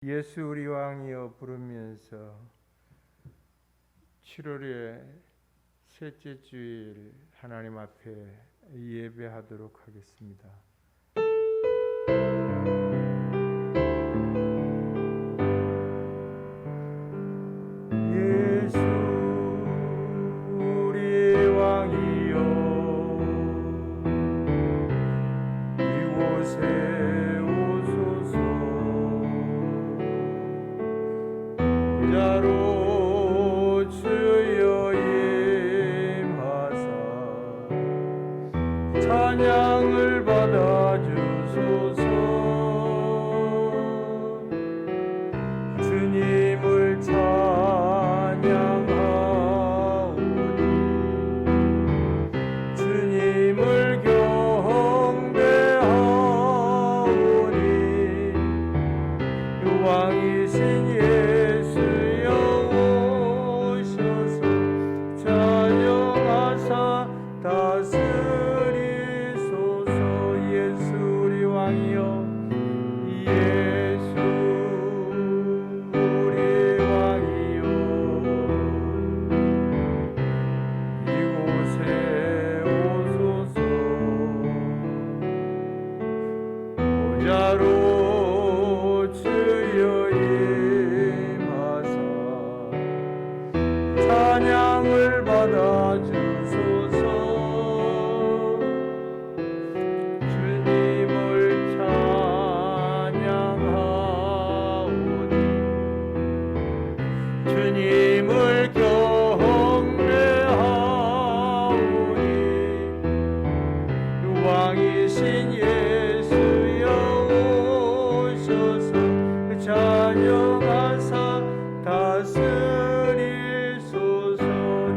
예수 우리 왕이여 부르면서 7월의 셋째 주일 하나님 앞에 예배하도록 하겠습니다. 예수 우리 왕이여 이곳에 자로 주여 임하사 찬양을 받아주소서. 주님을 찬양하오니 주님을 경배하오니 왕이신 다스리소서. 예수 우리 왕이여 예수 우리 왕이여 이곳에 오소서. 보좌로 주여 임하사 찬양을 받아주소서. 주님을 경배하오니 왕이신 예수여 오셔서 찬양하사 다스리소서.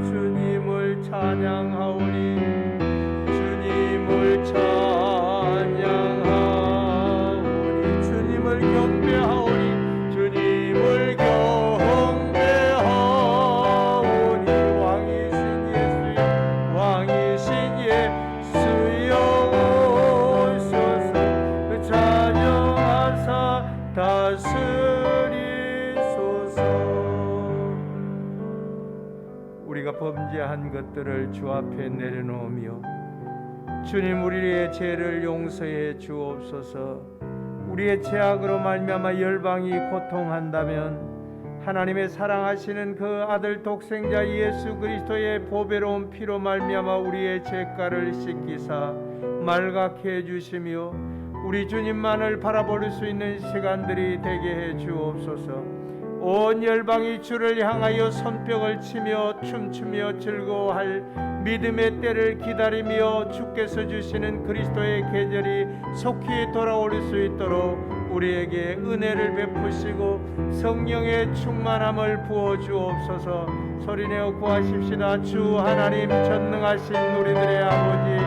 주님을 찬양하오니 주님을 찬양하오니 주님을 경배하오니 주님을 다스리소서. 우리가 범죄한 것들을 주 앞에 내려놓으며 주님 우리의 죄를 용서해 주옵소서. 우리의 죄악으로 말미암아 열방이 고통한다면 하나님의 사랑하시는 그 아들 독생자 예수 그리스도의 보배로운 피로 말미암아 우리의 죄가를 씻기사 맑게 해주시며 우리 주님만을 바라볼 수 있는 시간들이 되게 해 주옵소서. 온 열방이 주를 향하여 손뼉을 치며 춤추며 즐거워할 믿음의 때를 기다리며 주께서 주시는 그리스도의 계절이 속히 돌아올 수 있도록 우리에게 은혜를 베푸시고 성령의 충만함을 부어 주옵소서. 소리내어 구하십시다. 주 하나님 전능하신 우리들의 아버지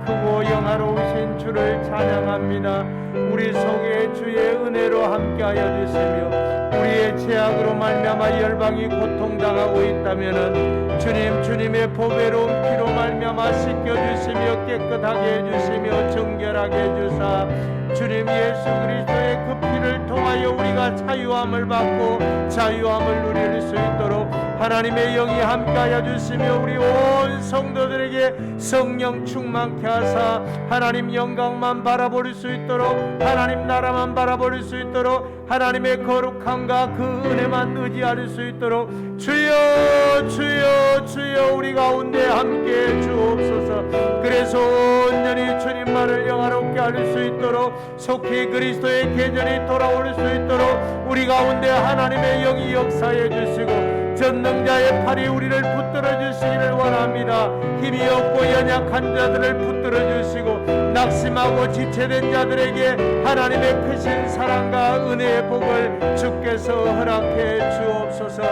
크고 영화로우신 주를 찬양합니다. 우리 속에 주의 은혜로 함께하여 주시며 우리의 죄악으로 말미암아 열방이 고통당하고 있다면은 주님의 보배로운 피로 말미암아 씻겨주시며 깨끗하게 해주시며 정결하게 해주사 주님 예수 그리스도의 그 피를 통하여 우리가 자유함을 받고 자유함을 누릴 수 있도록 하나님의 영이 함께하여 주시며 우리 온 성도들에게 성령 충만케 하사 하나님 영광만 바라볼 수 있도록 하나님 나라만 바라볼 수 있도록 하나님의 거룩함과 그 은혜만 의지할 수 있도록 주여 주여 주여 우리 가운데 함께해 주옵소서. 그래서 온전히 주님만을 영화롭게 할 수 있도록 속히 그리스도의 계절이 돌아올 수 있도록 우리 가운데 하나님의 영이 역사해 주시고 전능자의 팔이 우리를 붙들어 주시기를 원합니다. 힘이 없고 연약한 자들을 붙들어 주시고 낙심하고 지체된 자들에게 하나님의 크신 사랑과 은혜의 복을 주께서 허락해 주옵소서.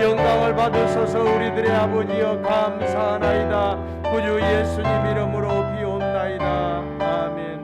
영광을 받으소서. 우리들의 아버지여 감사하나이다. 구주 예수님 이름으로 비옵나이다. 아멘.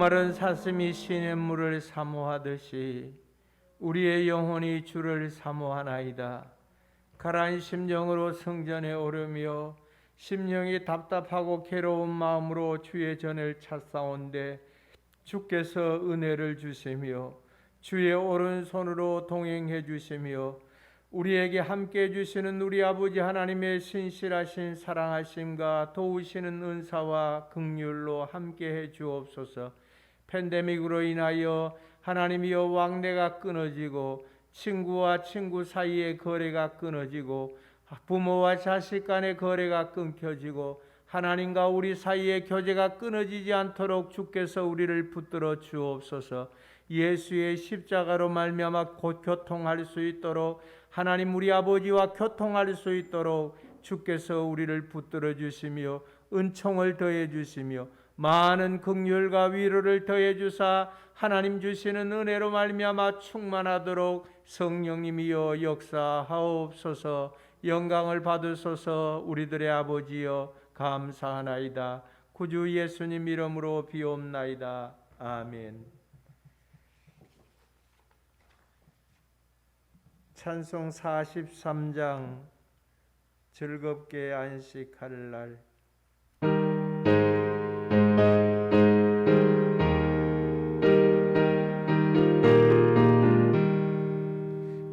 목마른 사슴이 시냇물을 사모하듯이 우리의 영혼이 주를 사모하나이다. 가라앉은 심령으로 성전에 오르며 심령이 답답하고 괴로운 마음으로 주의 전을 찾사온데 주께서 은혜를 주시며 주의 오른손으로 동행해 주시며 우리에게 함께 해주시는 우리 아버지 하나님의 신실하신 사랑하심과 도우시는 은사와 긍휼로 함께해 주옵소서. 팬데믹으로 인하여 하나님이여 왕래가 끊어지고 친구와 친구 사이의 거래가 끊어지고 부모와 자식 간의 거래가 끊겨지고 하나님과 우리 사이의 교제가 끊어지지 않도록 주께서 우리를 붙들어 주옵소서. 예수의 십자가로 말미암아 곧 교통할 수 있도록 하나님 우리 아버지와 교통할 수 있도록 주께서 우리를 붙들어 주시며 은총을 더해 주시며 많은 긍휼과 위로를 더해 주사 하나님 주시는 은혜로 말미암아 충만하도록 성령님이여 역사하옵소서. 영광을 받으소서. 우리들의 아버지여 감사하나이다. 구주 예수님 이름으로 비옵나이다. 아멘. 찬송 43장 즐겁게 안식할 날.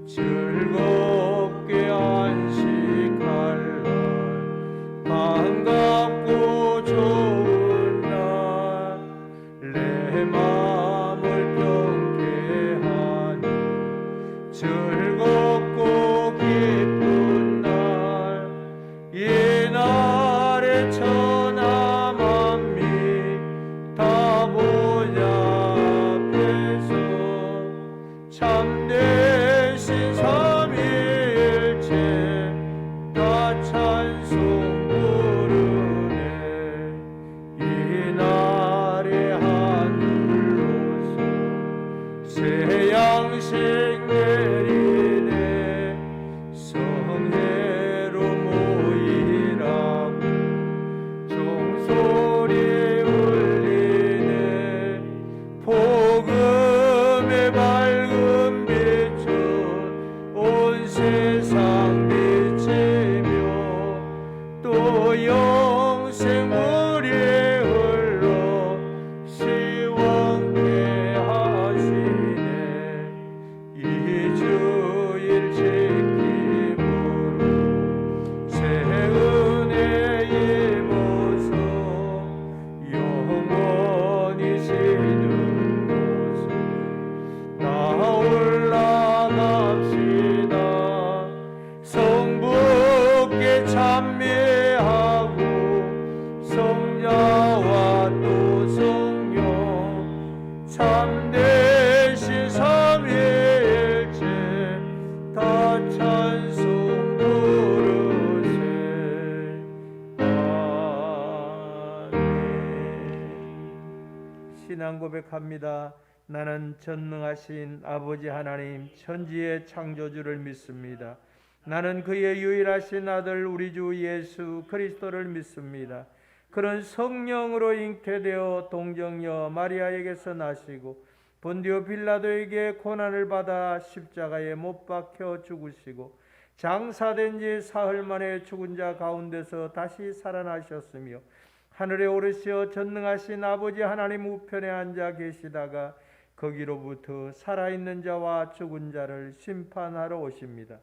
즐겁게 안식할 날 반갑고 좋은 날 내 마음을 경계하니 즐겁고 기쁜 날 이 날에 천하 만미 다 보좌 앞에서 참되신 삼위일체 다 찬송 부르네. 이 날에 하늘로서 새 양식 내리네. 성회로 모이라고 종소리 울리네. 복음의 밝은 빛은 온 세상 비치며 또 영생 우리에 흘러 시원케 하시네. 이 주일 지킴으로 새 은혜 입어서 영원히 쉬는 곳에 다 올라갑시다. 성부께 찬미하고 성자와 또 성령 참되신 삼위일체 다 찬송 부르세. 아멘. 신앙 고백합니다. 나는 전능하신 아버지 하나님 천지의 창조주를 믿습니다. 나는 그의 유일하신 아들 우리 주 예수 그리스도를 믿습니다. 그는 성령으로 잉태되어 동정녀 마리아에게서 나시고 본디오 빌라도에게 고난을 받아 십자가에 못 박혀 죽으시고 장사된 지 사흘 만에 죽은 자 가운데서 다시 살아나셨으며 하늘에 오르시어 전능하신 아버지 하나님 우편에 앉아 계시다가 거기로부터 살아있는 자와 죽은 자를 심판하러 오십니다.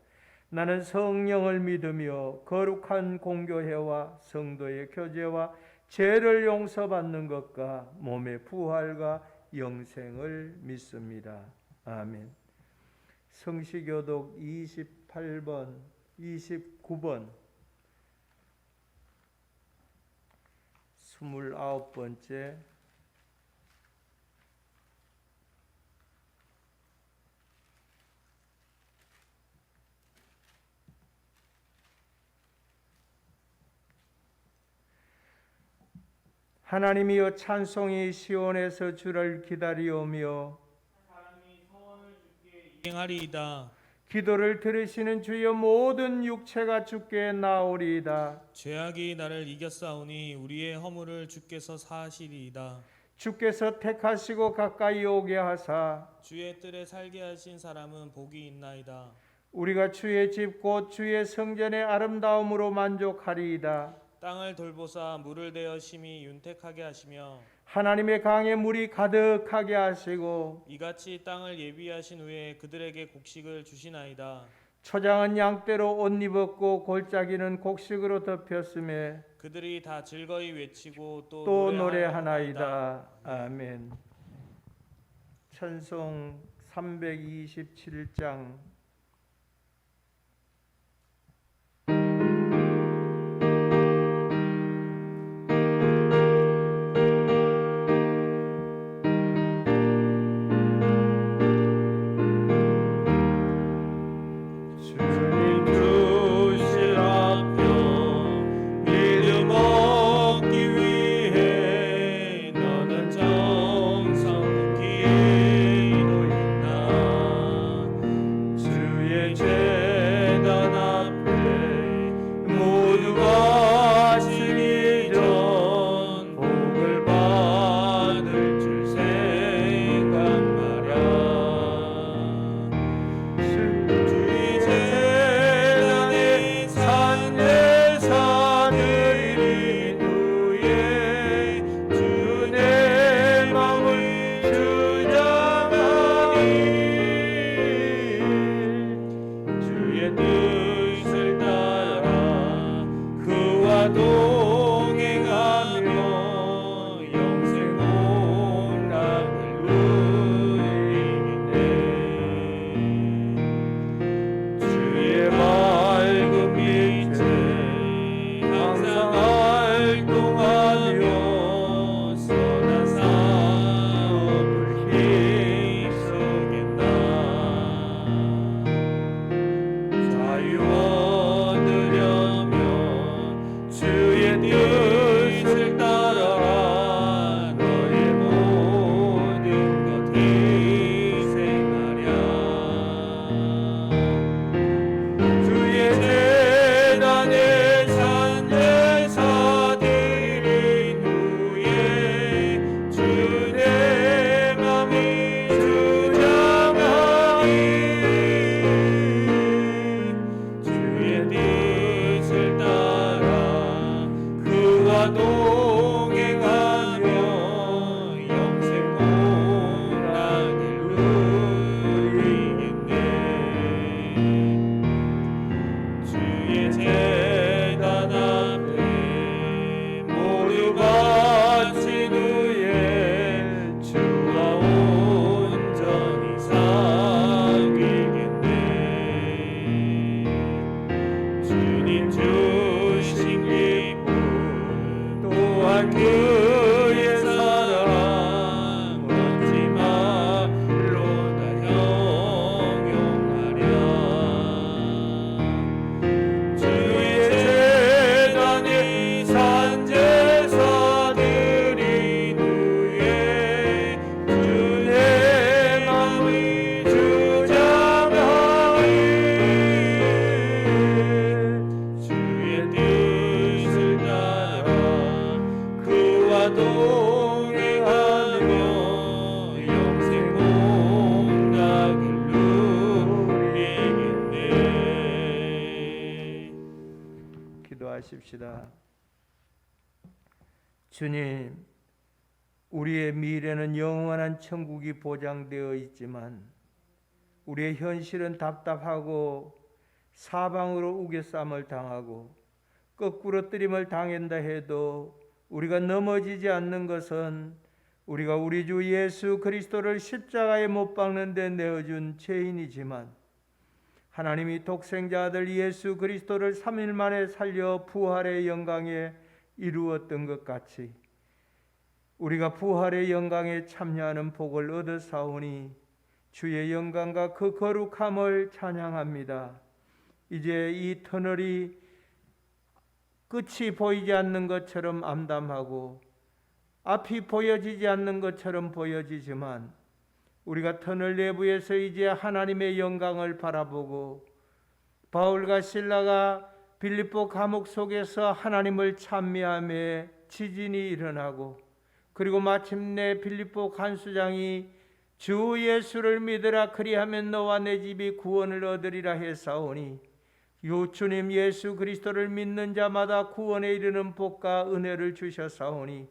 나는 성령을 믿으며 거룩한 공교회와 성도의 교제와 죄를 용서받는 것과 몸의 부활과 영생을 믿습니다. 아멘. 성시교독 28번, 29번, 29번째 하나님이여 찬송이 시온에서 주를 기다리오며 사람이 소원을 주께 이행하리이다. 기도를 들으시는 주여 모든 육체가 주께 나오리이다. 죄악이 나를 이겼사오니 우리의 허물을 주께서 사하시리이다. 주께서 택하시고 가까이 오게 하사 주의 뜰에 살게 하신 사람은 복이 있나이다. 우리가 주의 집 곧 주의 성전의 아름다움으로 만족하리이다. 땅을 돌보사 물을 대어 심히 윤택하게 하시며 하나님의 강에 물이 가득하게 하시고 이같이 땅을 예비하신 후에 그들에게 곡식을 주시나이다. 초장은 양떼로 옷 입었고 골짜기는 곡식으로 덮였음에 그들이 다 즐거이 외치고 또 노래하나이다. 아멘. 찬송 327장. 주님 주실 앞편 믿음 얻기 위해 너는 정성히 기도했나. 주의 제단 앞에 모두가 지기 전 복을 받을 줄 생각 말야. 주의 제단에 산제사들이 후에 주의 마음을 주장하니 주의 뜻을 따라 그와 동행하며 영생 온락을 누리겠네. 주의 맑은 빛에 항상 활동하며 선한 사업을 힘쓰겠나. 자유 얻으려면 주의 뜻을 따라 너의 모든 것 희생하랴. 주의 제단에 산제사들이 후에 주의 맘이 주장하니 주의 뜻을 따라 그와 동행하며 영생 온락을 누리겠네. 주의 제단 앞에 모두 바친 후에 주와 온전히 사귀겠네. 주님 주신 기쁨 또한 그의 사랑 얻지 말로 다 형용하랴. 주의 제단에 산제사들이 후에 주의 마음이 주장하니 주의 뜻을 따라 그와 동행하며 영생 온락을 누리겠네. 기도하십시다. 주님, 우리의 미래는 영원한 천국이 보장되어 있지만 우리의 현실은 답답하고 사방으로 우겨쌈을 당하고 거꾸러뜨림을 당한다 해도 우리가 넘어지지 않는 것은 우리가 우리 주 예수 그리스도를 십자가에 못 박는 데 내어준 죄인이지만 하나님이 독생자 아들 예수 그리스도를 3일 만에 살려 부활의 영광에 이루었던 것 같이 우리가 부활의 영광에 참여하는 복을 얻었사오니 주의 영광과 그 거룩함을 찬양합니다. 이제 이 터널이 끝이 보이지 않는 것처럼 암담하고 앞이 보여지지 않는 것처럼 보여지지만 우리가 터널 내부에서 이제 하나님의 영광을 바라보고 바울과 실라가 빌립보 감옥 속에서 하나님을 찬미하며 지진이 일어나고 그리고 마침내 빌립보 간수장이 주 예수를 믿으라 그리하면 너와 내 집이 구원을 얻으리라 했사오니 주님 예수 그리스도를 믿는 자마다 구원에 이르는 복과 은혜를 주셨사오니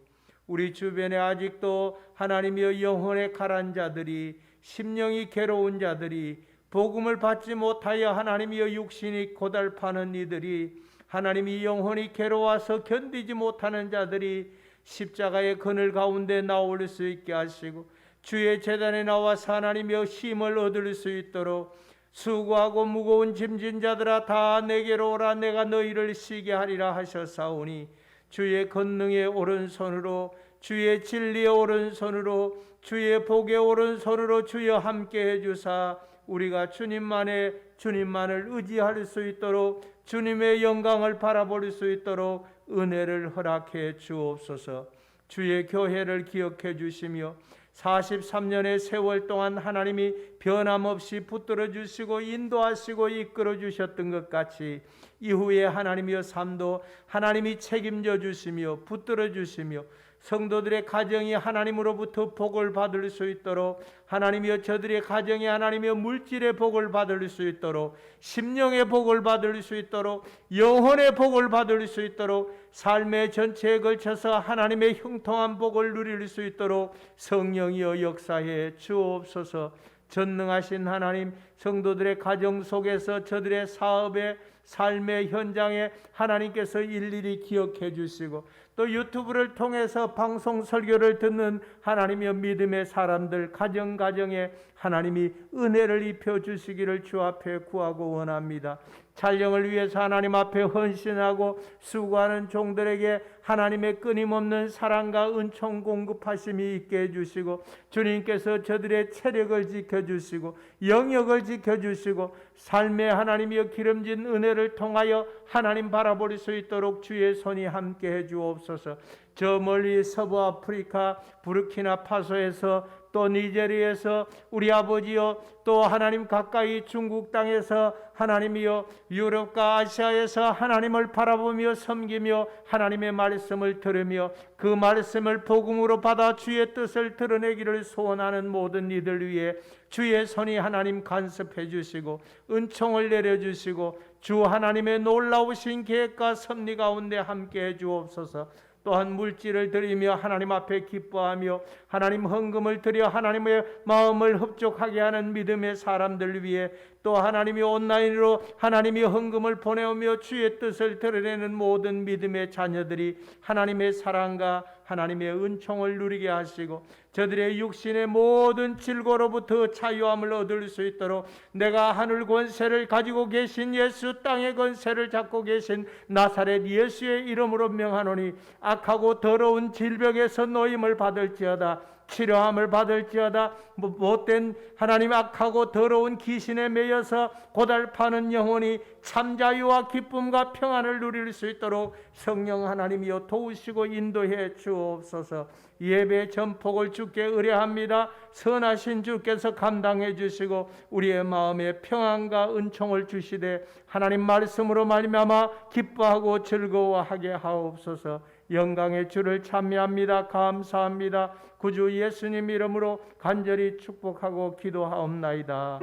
우리 주변에 아직도 하나님이여 영혼에 가란 자들이 심령이 괴로운 자들이 복음을 받지 못하여 하나님이여 육신이 고달파는 이들이 하나님이 영혼이 괴로워서 견디지 못하는 자들이 십자가의 그늘 가운데 나올 수 있게 하시고 주의 제단에 나와서 하나님이여 힘을 얻을 수 있도록 수고하고 무거운 짐진 자들아 다 내게로 오라 내가 너희를 쉬게 하리라 하셨사오니 주의 권능의 오른손으로 주의 진리의 오른손으로 주의 복의 오른손으로 주여 함께 해주사 우리가 주님만을 의지할 수 있도록 주님의 영광을 바라볼 수 있도록 은혜를 허락해 주옵소서. 주의 교회를 기억해 주시며 43년의 세월 동안 하나님이 변함없이 붙들어 주시고 인도하시고 이끌어 주셨던 것 같이 이후에 하나님의 삶도 하나님이 책임져 주시며 붙들어 주시며 성도들의 가정이 하나님으로부터 복을 받을 수 있도록 하나님이여 저들의 가정이 하나님의 물질의 복을 받을 수 있도록 심령의 복을 받을 수 있도록 영혼의 복을 받을 수 있도록 삶의 전체에 걸쳐서 하나님의 형통한 복을 누릴 수 있도록 성령이여 역사해 주옵소서. 전능하신 하나님 성도들의 가정 속에서 저들의 사업의 삶의 현장에 하나님께서 일일이 기억해 주시고 또 유튜브를 통해서 방송 설교를 듣는 하나님의 믿음의 사람들 가정에 하나님이 은혜를 입혀 주시기를 주 앞에 구하고 원합니다. 촬영을 위해서 하나님 앞에 헌신하고 수고하는 종들에게 하나님의 끊임없는 사랑과 은총 공급하심이 있게 해주시고 주님께서 저들의 체력을 지켜주시고 영역을 지켜주시고 삶의 하나님이여 기름진 은혜를 통하여 하나님 바라볼 수 있도록 주의 손이 함께 해주옵소서. 저 멀리 서부 아프리카 부르키나파소에서 또 니제리에서 우리 아버지여 또 하나님 가까이 중국 땅에서 하나님이여 유럽과 아시아에서 하나님을 바라보며 섬기며 하나님의 말씀을 들으며 그 말씀을 복음으로 받아 주의 뜻을 드러내기를 소원하는 모든 이들 위해 주의 손이 하나님 간섭해 주시고 은총을 내려주시고 주 하나님의 놀라우신 계획과 섭리 가운데 함께 해 주옵소서. 또한 물질을 드리며 하나님 앞에 기뻐하며 하나님 헌금을 드려 하나님의 마음을 흡족하게 하는 믿음의 사람들 위해 또 하나님이 온라인으로 하나님이 헌금을 보내오며 주의 뜻을 드러내는 모든 믿음의 자녀들이 하나님의 사랑과 하나님의 은총을 누리게 하시고 저들의 육신의 모든 질고로부터 자유함을 얻을 수 있도록 내가 하늘 권세를 가지고 계신 예수 땅의 권세를 잡고 계신 나사렛 예수의 이름으로 명하노니 악하고 더러운 질병에서 노임을 받을지어다 치료함을 받을지어다 못된 하나님 악하고 더러운 귀신에 매여서 고달파는 영혼이 참 자유와 기쁨과 평안을 누릴 수 있도록 성령 하나님이여 도우시고 인도해 주옵소서. 예배 전폭을 주께 의뢰합니다. 선하신 주께서 감당해 주시고 우리의 마음에 평안과 은총을 주시되 하나님 말씀으로 말미암아 기뻐하고 즐거워하게 하옵소서. 영광의 주를 찬미합니다. 감사합니다. 구주 예수님 이름으로 간절히 축복하고 기도하옵나이다.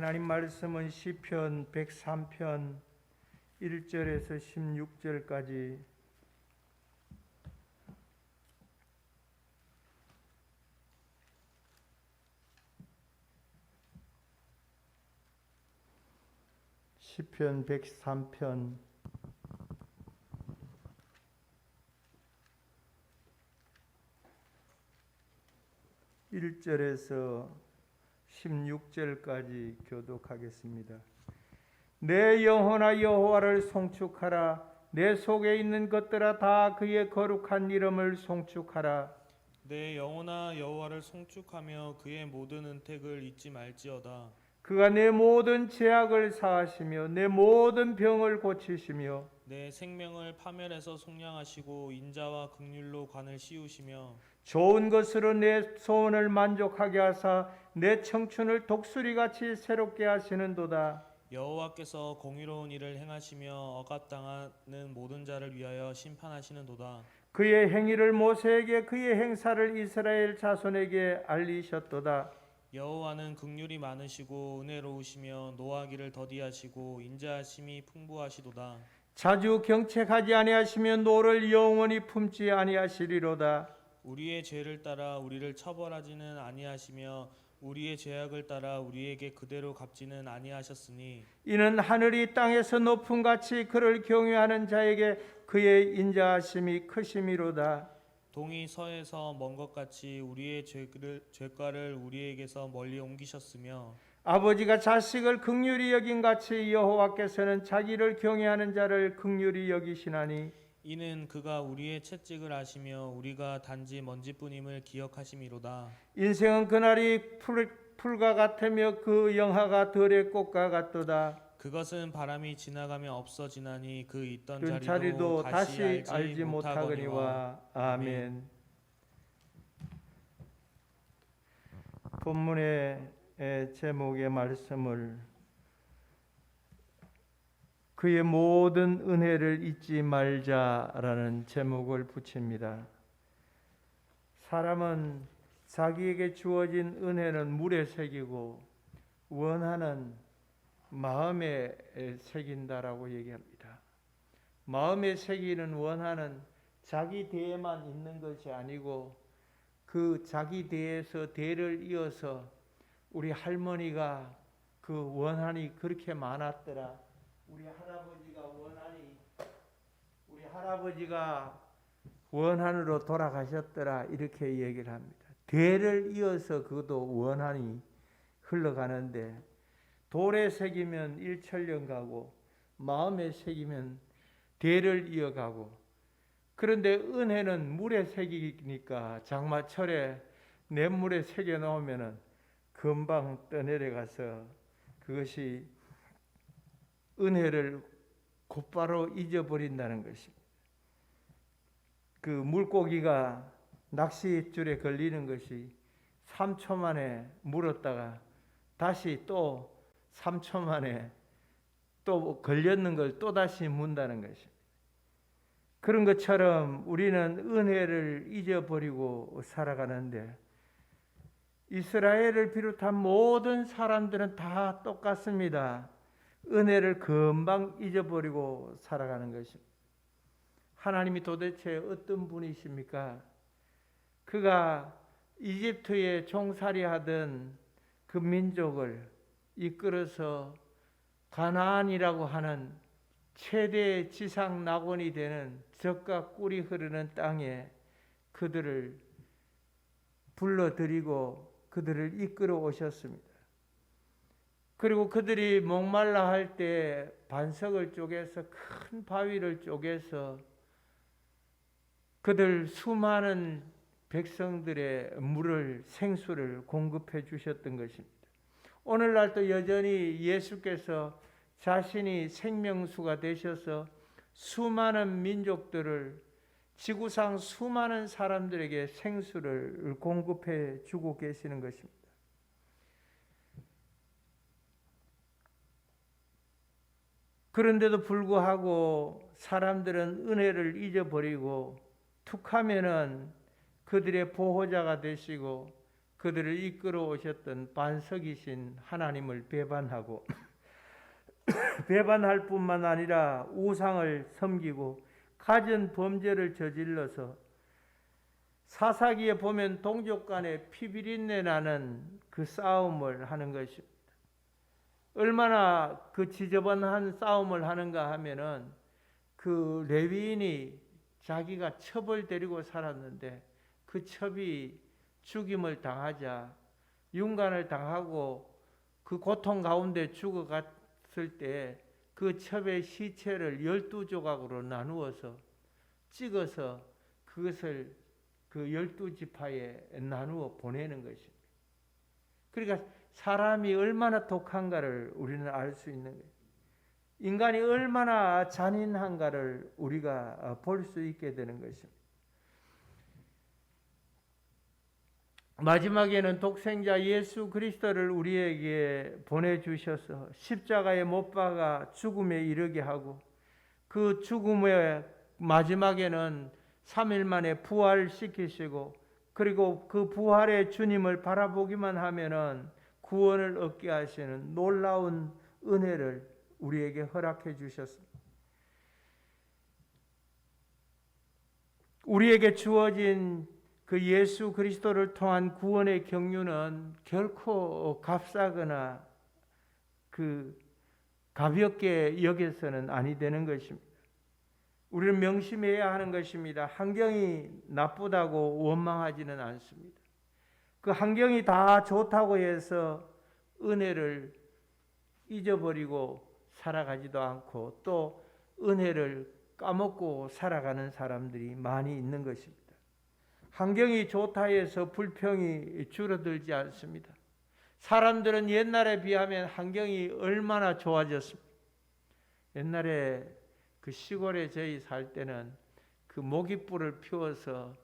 하나님 말씀은 시편 103편 1절에서 16절까지 시편 103편 1절에서 16절까지 교독하겠습니다. 내 영혼아 여호와를 송축하라. 내 속에 있는 것들아 다 그의 거룩한 이름을 송축하라. 내 영혼아 여호와를 송축하며 그의 모든 은택을 잊지 말지어다. 그가 내 모든 죄악을 사하시며 내 모든 병을 고치시며 내 생명을 파멸해서 속량하시고 인자와 긍휼로 관을 씌우시며 좋은 것으로 내 소원을 만족하게 하사 내 청춘을 독수리같이 새롭게 하시는도다. 여호와께서 공의로운 일을 행하시며 억압당하는 모든 자를 위하여 심판하시는도다. 그의 행위를 모세에게 그의 행사를 이스라엘 자손에게 알리셨도다. 여호와는 긍휼이 많으시고 은혜로우시며 노하기를 더디하시고 인자하심이 풍부하시도다. 자주 경책하지 아니하시며 노를 영원히 품지 아니하시리로다. 우리의 죄를 따라 우리를 처벌하지는 아니하시며 우리의 죄악을 따라 우리에게 그대로 갚지는 아니하셨으니 이는 하늘이 땅에서 높음 같이 그를 경외하는 자에게 그의 인자하심이 크심이로다. 동이 서에서 먼 것 같이 우리의 죄가를 우리에게서 멀리 옮기셨으며 아버지가 자식을 긍휼히 여긴 같이 여호와께서는 자기를 경외하는 자를 긍휼히 여기시나니 이는 그가 우리의 채찍을 아시며 우리가 단지 먼지뿐임을 기억하심이로다. 인생은 그날이 풀과 같으며 그 영하가 들의 꽃과 같도다. 그것은 바람이 지나가며 없어지나니 그 있던 그 자리도 자리도 다시 알지 못하거니와. 아멘. 본문의 제목의 말씀을 그의 모든 은혜를 잊지 말자라는 제목을 붙입니다. 사람은 자기에게 주어진 은혜는 물에 새기고 원하는 마음에 새긴다라고 얘기합니다. 마음에 새기는 원하는 자기 대에만 있는 것이 아니고 그 자기 대에서 대를 이어서 우리 할머니가 그 원한이 그렇게 많았더라. 우리 할아버지가 원한으로 돌아가셨더라. 이렇게 얘기를 합니다. 대를 이어서 그도 원한이 흘러가는데 돌에 새기면 일천년 가고 마음에 새기면 대를 이어가고 그런데 은혜는 물에 새기니까 장마철에 냇물에 새겨 놓으면은 금방 떠내려가서 그것이 은혜를 곧바로 잊어버린다는 것입니다. 그 물고기가 낚싯줄에 걸리는 것이 3초 만에 물었다가 다시 또 3초 만에 또 걸렸는 걸 또다시 문다는 것입니다. 그런 것처럼 우리는 은혜를 잊어버리고 살아가는데 이스라엘을 비롯한 모든 사람들은 다 똑같습니다. 은혜를 금방 잊어버리고 살아가는 것입니다. 하나님이 도대체 어떤 분이십니까? 그가 이집트에 종살이하던 그 민족을 이끌어서 가나안이라고 하는 최대의 지상 낙원이 되는 젖과 꿀이 흐르는 땅에 그들을 불러들이고 그들을 이끌어 오셨습니다. 그리고 그들이 목말라 할 때 반석을 쪼개서 큰 바위를 쪼개서 그들 수많은 백성들의 물을 생수를 공급해 주셨던 것입니다. 오늘날도 여전히 예수께서 자신이 생명수가 되셔서 수많은 민족들을 지구상 수많은 사람들에게 생수를 공급해 주고 계시는 것입니다. 그런데도 불구하고 사람들은 은혜를 잊어버리고 툭하면은 그들의 보호자가 되시고 그들을 이끌어 오셨던 반석이신 하나님을 배반하고 배반할 뿐만 아니라 우상을 섬기고 갖은 범죄를 저질러서 사사기에 보면 동족 간에 피비린내 나는 그 싸움을 하는 것입니다. 얼마나 그 지저분한 싸움을 하는가 하면은 그 레위인이 자기가 첩을 데리고 살았는데 그 첩이 죽임을 당하자 윤관을 당하고 그 고통 가운데 죽어갔을 때 그 첩의 시체를 12조각으로 나누어서 찍어서 그것을 그 12지파에 나누어 보내는 것입니다. 그러니까 사람이 얼마나 독한가를 우리는 알 수 있는 거예요. 인간이 얼마나 잔인한가를 우리가 볼 수 있게 되는 것입니다. 마지막에는 독생자 예수 그리스도를 우리에게 보내주셔서 십자가에 못 박아 죽음에 이르게 하고 그 죽음의 마지막에는 3일 만에 부활시키시고 그리고 그 부활의 주님을 바라보기만 하면은 구원을 얻게 하시는 놀라운 은혜를 우리에게 허락해 주셨습니다. 우리에게 주어진 그 예수 그리스도를 통한 구원의 경륜은 결코 값싸거나 가볍게 여겨서는 아니 되는 것입니다. 우리는 명심해야 하는 것입니다. 환경이 나쁘다고 원망하지는 않습니다. 그 환경이 다 좋다고 해서 은혜를 잊어버리고 살아가지도 않고 또 은혜를 까먹고 살아가는 사람들이 많이 있는 것입니다. 환경이 좋다 해서 불평이 줄어들지 않습니다. 사람들은 옛날에 비하면 환경이 얼마나 좋아졌습니까? 옛날에 그 시골에 저희 살 때는 그 모깃불을 피워서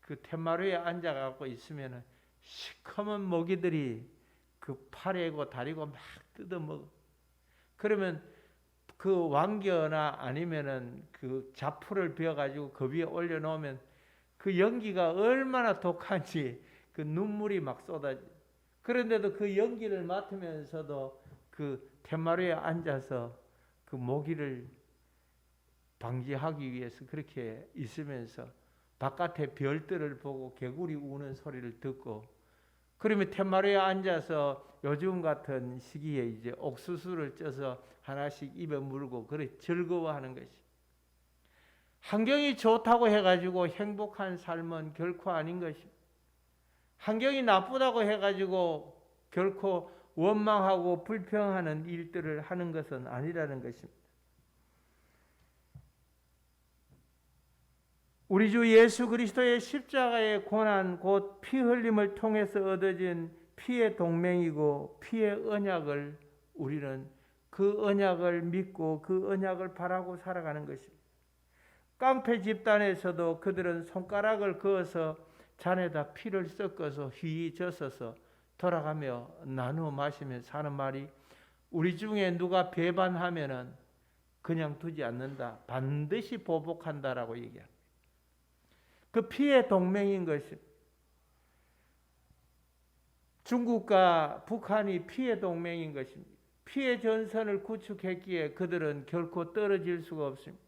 그 툇마루에 앉아갖고 있으면 시커먼 모기들이 그 팔에고 다리고 막 뜯어먹어. 그러면 그 왕겨나 아니면은 그 자풀을 베어가지고 그 위에 올려놓으면 그 연기가 얼마나 독한지 그 눈물이 막 쏟아져. 그런데도 그 연기를 맡으면서도 그 툇마루에 앉아서 그 모기를 방지하기 위해서 그렇게 있으면서 바깥에 별들을 보고 개구리 우는 소리를 듣고 그러면 툇마루에 앉아서 요즘 같은 시기에 이제 옥수수를 쪄서 하나씩 입에 물고 그래 즐거워하는 것이. 환경이 좋다고 해가지고 행복한 삶은 결코 아닌 것입니다. 환경이 나쁘다고 해가지고 결코 원망하고 불평하는 일들을 하는 것은 아니라는 것입니다. 우리 주 예수 그리스도의 십자가의 고난 곧 피 흘림을 통해서 얻어진 피의 동맹이고 피의 언약을 우리는 그 언약을 믿고 그 언약을 바라고 살아가는 것입니다. 깡패 집단에서도 그들은 손가락을 그어서 잔에다 피를 섞어서 휘 젖어서 돌아가며 나누어 마시며 사는 말이 우리 중에 누가 배반하면은 그냥 두지 않는다. 반드시 보복한다라고 얘기합니다. 그 피의 동맹인 것입니다. 중국과 북한이 피의 동맹인 것입니다. 피의 전선을 구축했기에 그들은 결코 떨어질 수가 없습니다.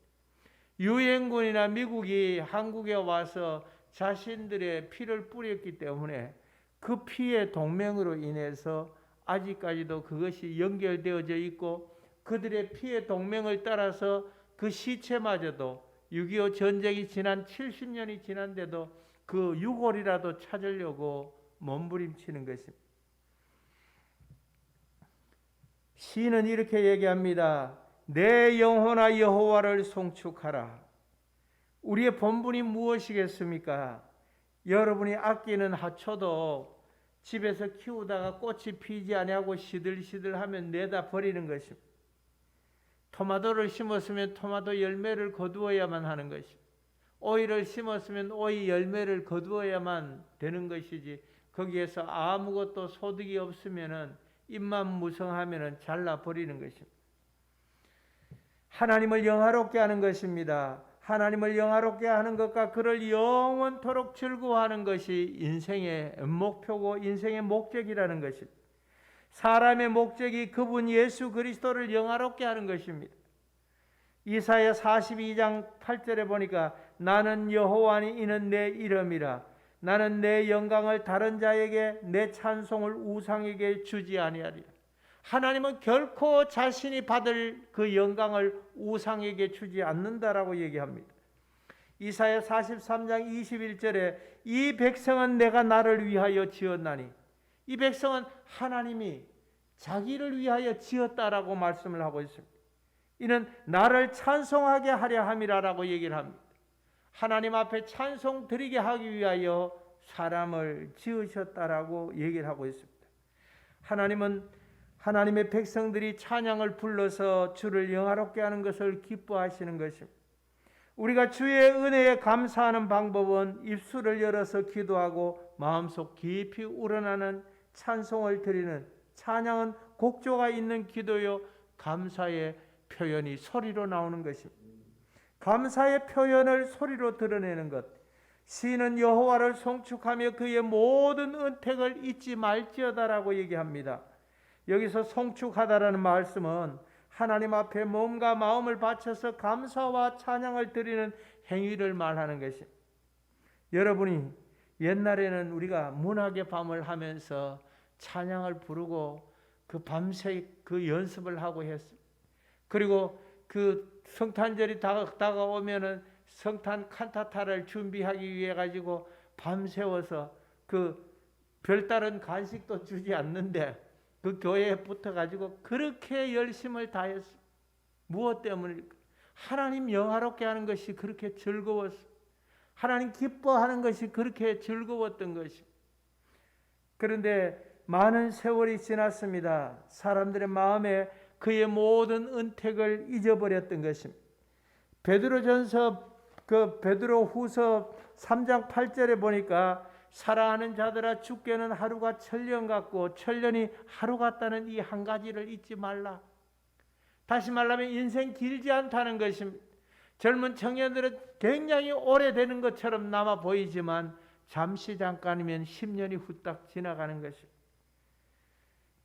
유엔군이나 미국이 한국에 와서 자신들의 피를 뿌렸기 때문에 그 피의 동맹으로 인해서 아직까지도 그것이 연결되어져 있고 그들의 피의 동맹을 따라서 그 시체마저도 6.25 전쟁이 지난 70년이 지난데도 그 유골이라도 찾으려고 몸부림치는 것입니다. 시인은 이렇게 얘기합니다. 내 영혼아 여호와를 송축하라. 우리의 본분이 무엇이겠습니까? 여러분이 아끼는 하초도 집에서 키우다가 꽃이 피지 아니하고 시들시들하면 내다 버리는 것입니다. 토마토를 심었으면 토마토 열매를 거두어야만 하는 것입니다. 오이를 심었으면 오이 열매를 거두어야만 되는 것이지 거기에서 아무것도 소득이 없으면은 입만 무성하면은 잘라버리는 것입니다. 하나님을 영화롭게 하는 것입니다. 하나님을 영화롭게 하는 것과 그를 영원토록 즐거워하는 것이 인생의 목표고 인생의 목적이라는 것입니다. 사람의 목적이 그분 예수 그리스도를 영화롭게 하는 것입니다. 이사야 42장 8절에 보니까 나는 여호와니 이는 내 이름이라. 나는 내 영광을 다른 자에게 내 찬송을 우상에게 주지 아니하리라. 하나님은 결코 자신이 받을 그 영광을 우상에게 주지 않는다라고 얘기합니다. 이사야 43장 21절에 이 백성은 내가 나를 위하여 지었나니, 이 백성은 하나님이 자기를 위하여 지었다라고 말씀을 하고 있습니다. 이는 나를 찬송하게 하려 함이라라고 얘기를 합니다. 하나님 앞에 찬송 드리게 하기 위하여 사람을 지으셨다라고 얘기를 하고 있습니다. 하나님은 하나님의 백성들이 찬양을 불러서 주를 영화롭게 하는 것을 기뻐하시는 것입니다. 우리가 주의 은혜에 감사하는 방법은 입술을 열어서 기도하고 마음속 깊이 우러나는 찬송을 드리는, 찬양은 곡조가 있는 기도요 감사의 표현이 소리로 나오는 것입니다. 감사의 표현을 소리로 드러내는 것. 시인은 여호와를 송축하며 그의 모든 은택을 잊지 말지어다라고 얘기합니다. 여기서 송축하다라는 말씀은 하나님 앞에 몸과 마음을 바쳐서 감사와 찬양을 드리는 행위를 말하는 것입니다. 여러분이 옛날에는 우리가 문학의 밤을 하면서 찬양을 부르고 그 밤새 그 연습을 하고 했습니다. 그리고 그 성탄절이 다가오면은 성탄 칸타타를 준비하기 위해 가지고 밤새워서 그 별다른 간식도 주지 않는데 그 교회에 붙어 가지고 그렇게 열심을 다했어. 무엇 때문일까? 하나님 영화롭게 하는 것이 그렇게 즐거웠어. 하나님 기뻐하는 것이 그렇게 즐거웠던 것이. 그런데 많은 세월이 지났습니다. 사람들의 마음에 그의 모든 은택을 잊어버렸던 것입니다. 베드로전서 베드로후서 3장 8절에 보니까 사랑하는 자들아 주께는 하루가 천년 같고 천년이 하루 같다는 이 한 가지를 잊지 말라. 다시 말하면 인생 길지 않다는 것입니다. 젊은 청년들은 굉장히 오래되는 것처럼 남아 보이지만 잠시 잠깐이면 10년이 후딱 지나가는 것입니다.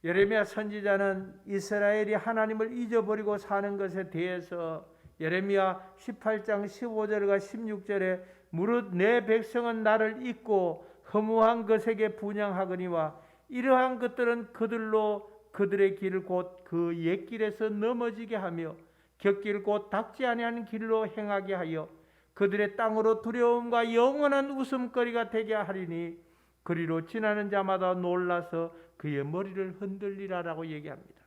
예레미야 선지자는 이스라엘이 하나님을 잊어버리고 사는 것에 대해서 예레미야 18장 15절과 16절에 무릇 내 백성은 나를 잊고 허무한 것에게 분향하거니와 이러한 것들은 그들로 그들의 길을 곧 그 옛길에서 넘어지게 하며 곁길 곧 닿지 아니하는 길로 행하게 하여 그들의 땅으로 두려움과 영원한 웃음거리가 되게 하리니 그리로 지나는 자마다 놀라서 그의 머리를 흔들리라라고 얘기합니다.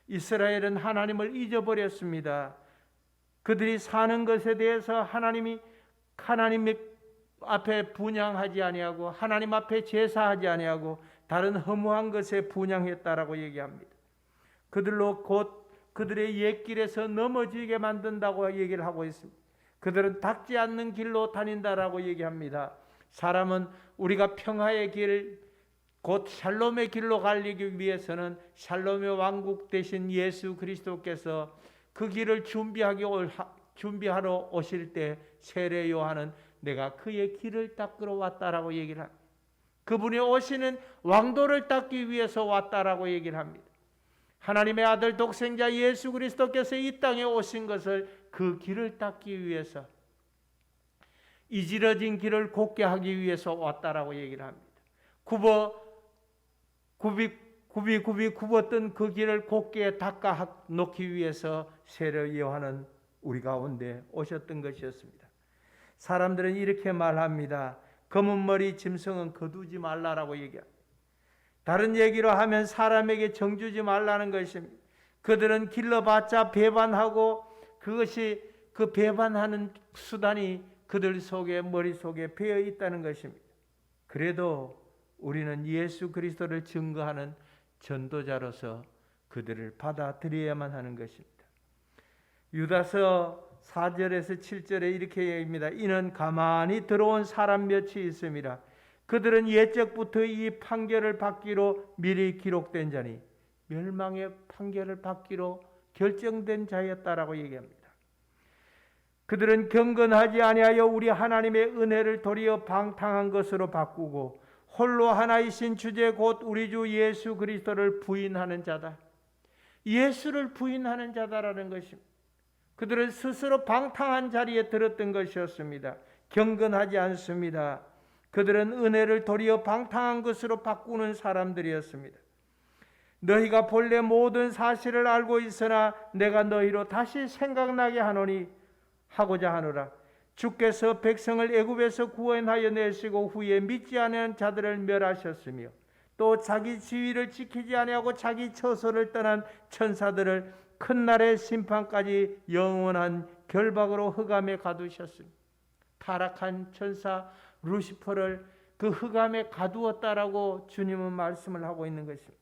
이스라엘은 하나님을 잊어버렸습니다. 그들이 사는 것에 대해서 하나님 앞에 분향하지 아니하고 하나님 앞에 제사하지 아니하고 다른 허무한 것에 분향했다라고 얘기합니다. 그들로 곧 그들의 옛길에서 넘어지게 만든다고 얘기를 하고 있습니다. 그들은 닿지 않는 길로 다닌다라고 얘기합니다. 사람은 우리가 평화의 길, 곧 샬롬의 길로 가기 위해서는 샬롬의 왕국 되신 예수 그리스도께서 그 길을 준비하러 오실 때 세례 요한은 내가 그의 길을 닦으러 왔다라고 얘기를 합니다. 그분이 오시는 왕도를 닦기 위해서 왔다라고 얘기를 합니다. 하나님의 아들 독생자 예수 그리스도께서 이 땅에 오신 것을 그 길을 닦기 위해서, 이지러진 길을 곧게 하기 위해서 왔다라고 얘기를 합니다. 굽이 굽었던 그 길을 곧게 닦아 놓기 위해서 세례 요한은 우리 가운데 오셨던 것이었습니다. 사람들은 이렇게 말합니다. 검은 머리 짐승은 거두지 말라라고 얘기합니다. 다른 얘기로 하면 사람에게 정주지 말라는 것입니다. 그들은 길러봤자 배반하고 그것이 그 배반하는 수단이 그들 속에 머릿속에 배어 있다는 것입니다. 그래도 우리는 예수 그리스도를 증거하는 전도자로서 그들을 받아들여야만 하는 것입니다. 유다서 4절에서 7절에 이렇게 얘기합니다. 이는 가만히 들어온 사람 몇이 있음이라. 그들은 옛적부터 이 판결을 받기로 미리 기록된 자니 멸망의 판결을 받기로 결정된 자였다라고 얘기합니다. 그들은 경건하지 아니하여 우리 하나님의 은혜를 도리어 방탕한 것으로 바꾸고 홀로 하나이신 주제 곧 우리 주 예수 그리스도를 부인하는 자다. 예수를 부인하는 자다라는 것입니다. 그들은 스스로 방탕한 자리에 들었던 것이었습니다. 경건하지 않습니다. 그들은 은혜를 도리어 방탕한 것으로 바꾸는 사람들이었습니다. 너희가 본래 모든 사실을 알고 있으나 내가 너희로 다시 생각나게 하고자 하노라. 주께서 백성을 애굽에서 구원하여 내시고 후에 믿지 않은 자들을 멸하셨으며 또 자기 지위를 지키지 아니하고 자기 처소를 떠난 천사들을 큰 날의 심판까지 영원한 결박으로 흑암에 가두셨습니다. 타락한 천사 루시퍼를 그 흑암에 가두었다라고 주님은 말씀을 하고 있는 것입니다.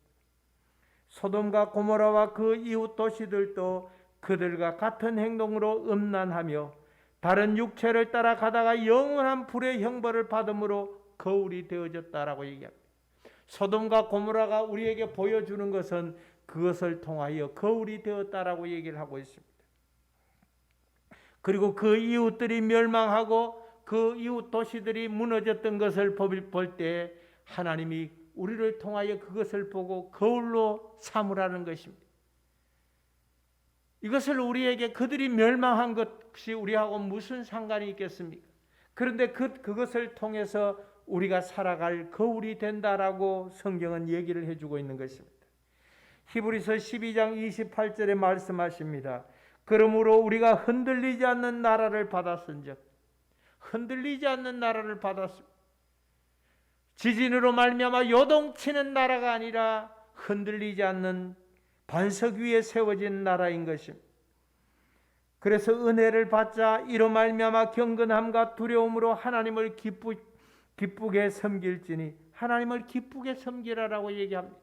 소돔과 고모라와 그 이웃 도시들도 그들과 같은 행동으로 음란하며 다른 육체를 따라가다가 영원한 불의 형벌을 받음으로 거울이 되어졌다라고 얘기합니다. 소돔과 고모라가 우리에게 보여주는 것은 그것을 통하여 거울이 되었다라고 얘기를 하고 있습니다. 그리고 그 이웃들이 멸망하고 그 이웃 도시들이 무너졌던 것을 볼 때 하나님이 우리를 통하여 그것을 보고 거울로 삼으라는 것입니다. 이것을 우리에게 그들이 멸망한 것이 우리하고 무슨 상관이 있겠습니까? 그런데 그것을 통해서 우리가 살아갈 거울이 된다라고 성경은 얘기를 해주고 있는 것입니다. 히브리서 12장 28절에 말씀하십니다. 그러므로 우리가 흔들리지 않는 나라를 받았은즉, 흔들리지 않는 나라를 받았습니다. 지진으로 말미암아 요동치는 나라가 아니라 흔들리지 않는 반석 위에 세워진 나라인 것입니다. 그래서 은혜를 받자 이로 말미암아 경건함과 두려움으로 하나님을 기쁘게 섬길지니, 하나님을 기쁘게 섬기라라고 얘기합니다.